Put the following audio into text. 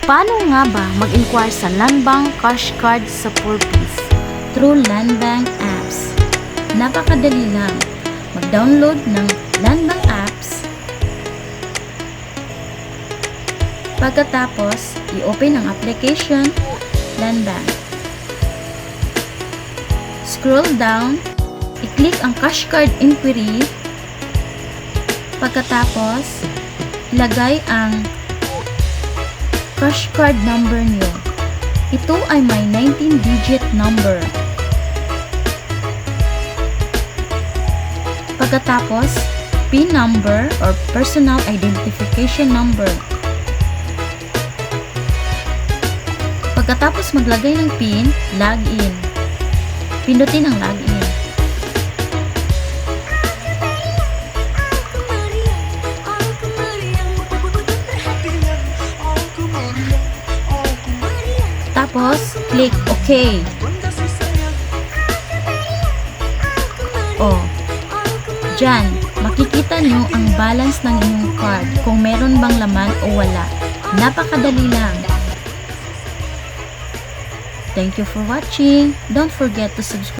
Paano nga ba mag-inquire sa Landbank Cash Card sa Philippines? Through Landbank apps. Napakadali lang. Mag-download ng Landbank apps. Pagkatapos, i-open ang application Landbank. Scroll down, i-click ang Cash Card Inquiry. Pagkatapos, ilagay ang cash card number niyo. Ito ay may 19-digit number. Pagkatapos, PIN number or personal identification number. Pagkatapos maglagay ng PIN, login. Pindutin ang login. Tapos, click OK. Diyan, makikita nyo ang balance ng inyong card kung meron bang laman o wala. Napakadali lang. Thank you for watching. Don't forget to subscribe.